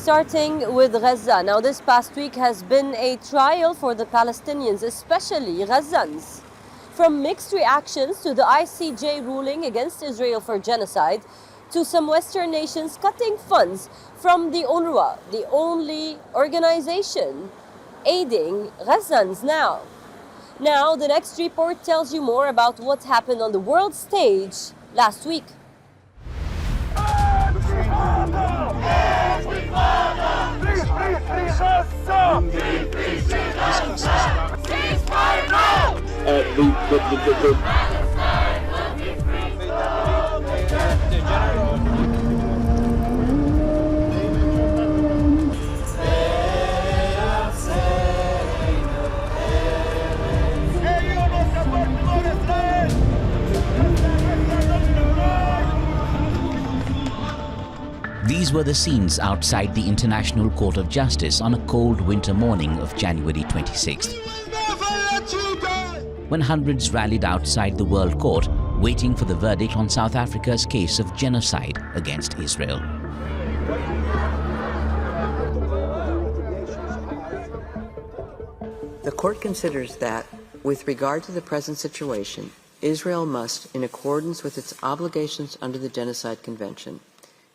Starting with Gaza. Now, this past week has been a trial for the Palestinians, especially Gazans. From mixed reactions to the ICJ ruling against Israel for genocide, to some Western nations cutting funds from the UNRWA, the only organization aiding Gazans now. Now, the next report tells you more about what happened on the world stage last week. These were the scenes outside the International Court of Justice on a cold winter morning of January 26th, when hundreds rallied outside the World Court waiting for the verdict on South Africa's case of genocide against Israel. The court considers that, with regard to the present situation, Israel must, in accordance with its obligations under the Genocide Convention,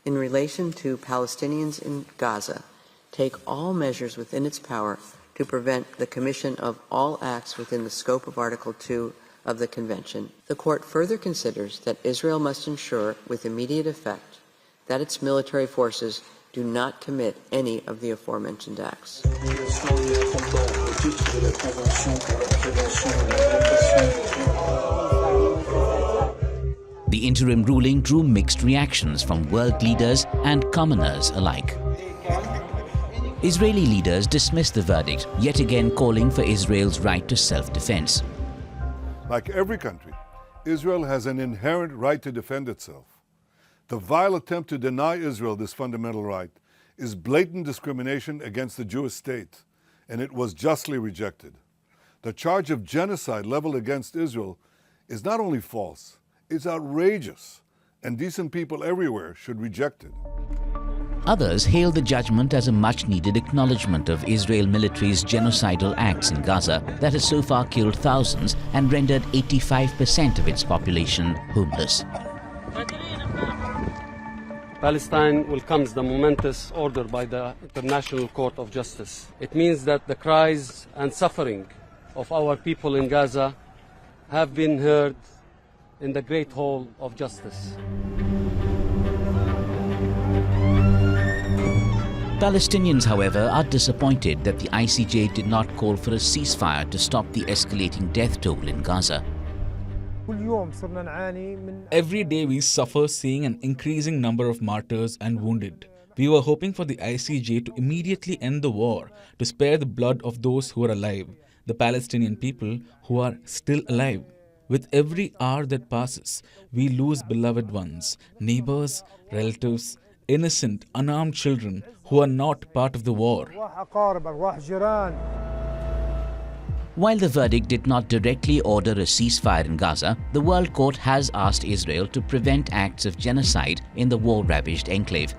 in relation to Palestinians in Gaza, take all measures within its power to prevent the commission of all acts within the scope of Article 2 of the Convention. The Court further considers that Israel must ensure, with immediate effect, that its military forces do not commit any of the aforementioned acts. The interim ruling drew mixed reactions from world leaders and commoners alike. Israeli leaders dismissed the verdict, yet again calling for Israel's right to self-defense. Like every country, Israel has an inherent right to defend itself. The vile attempt to deny Israel this fundamental right is blatant discrimination against the Jewish state, and it was justly rejected. The charge of genocide leveled against Israel is not only false, it's outrageous, and decent people everywhere should reject it. Others hailed the judgment as a much-needed acknowledgement of Israel military's genocidal acts in Gaza that has so far killed thousands and rendered 85% of its population homeless. Palestine welcomes the momentous order by the International Court of Justice. It means that the cries and suffering of our people in Gaza have been heard in the Great Hall of Justice. Palestinians, however, are disappointed that the ICJ did not call for a ceasefire to stop the escalating death toll in Gaza. Every day we suffer seeing an increasing number of martyrs and wounded. We were hoping for the ICJ to immediately end the war, to spare the blood of those who are alive, the Palestinian people who are still alive. With every hour that passes, we lose beloved ones, neighbors, relatives, innocent, unarmed children who are not part of the war. While the verdict did not directly order a ceasefire in Gaza, the World Court has asked Israel to prevent acts of genocide in the war-ravaged enclave.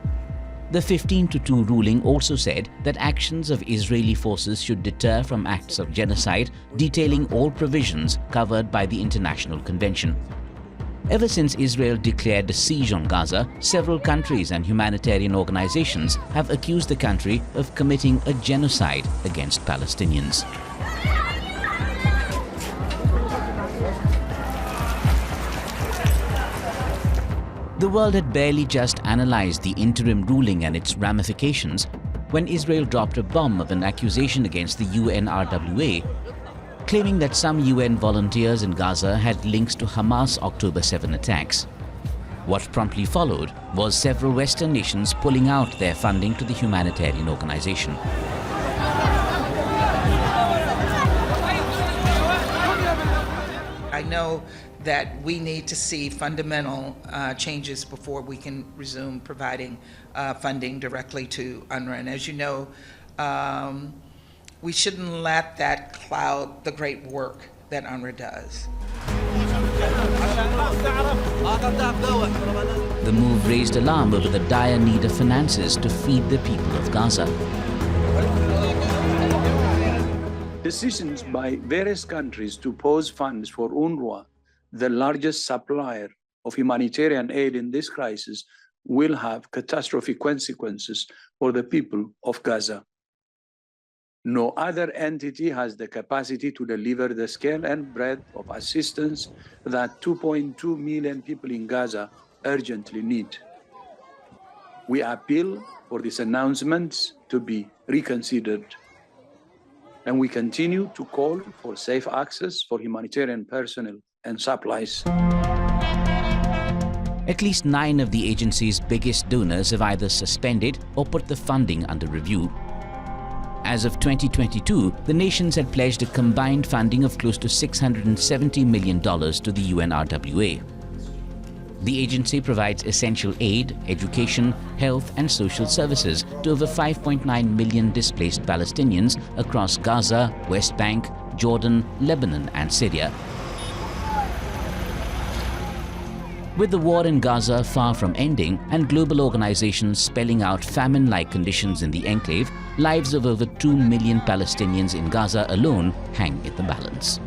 The 15-2 ruling also said that actions of Israeli forces should deter from acts of genocide, detailing all provisions covered by the International Convention. Ever since Israel declared a siege on Gaza, several countries and humanitarian organizations have accused the country of committing a genocide against Palestinians. The world had barely just analyzed the interim ruling and its ramifications when Israel dropped a bomb of an accusation against the UNRWA, claiming that some UN volunteers in Gaza had links to Hamas October 7 attacks. What promptly followed was several Western nations pulling out their funding to the humanitarian organization. I know that we need to see fundamental changes before we can resume providing funding directly to UNRWA. And as you know, we shouldn't let that cloud the great work that UNRWA does. The move raised alarm over the dire need of finances to feed the people of Gaza. Decisions by various countries to pause funds for UNRWA, the largest supplier of humanitarian aid in this crisis, will have catastrophic consequences for the people of Gaza. No other entity has the capacity to deliver the scale and breadth of assistance that 2.2 million people in Gaza urgently need. We appeal for these announcements to be reconsidered, and we continue to call for safe access for humanitarian personnel and supplies. At least 9 of the agency's biggest donors have either suspended or put the funding under review. As of 2022, the nations had pledged a combined funding of close to $670 million to the UNRWA. The agency provides essential aid, education, health and social services to over 5.9 million displaced Palestinians across Gaza, West Bank, Jordan, Lebanon and Syria. With the war in Gaza far from ending and global organizations spelling out famine-like conditions in the enclave, lives of over 2 million Palestinians in Gaza alone hang in the balance.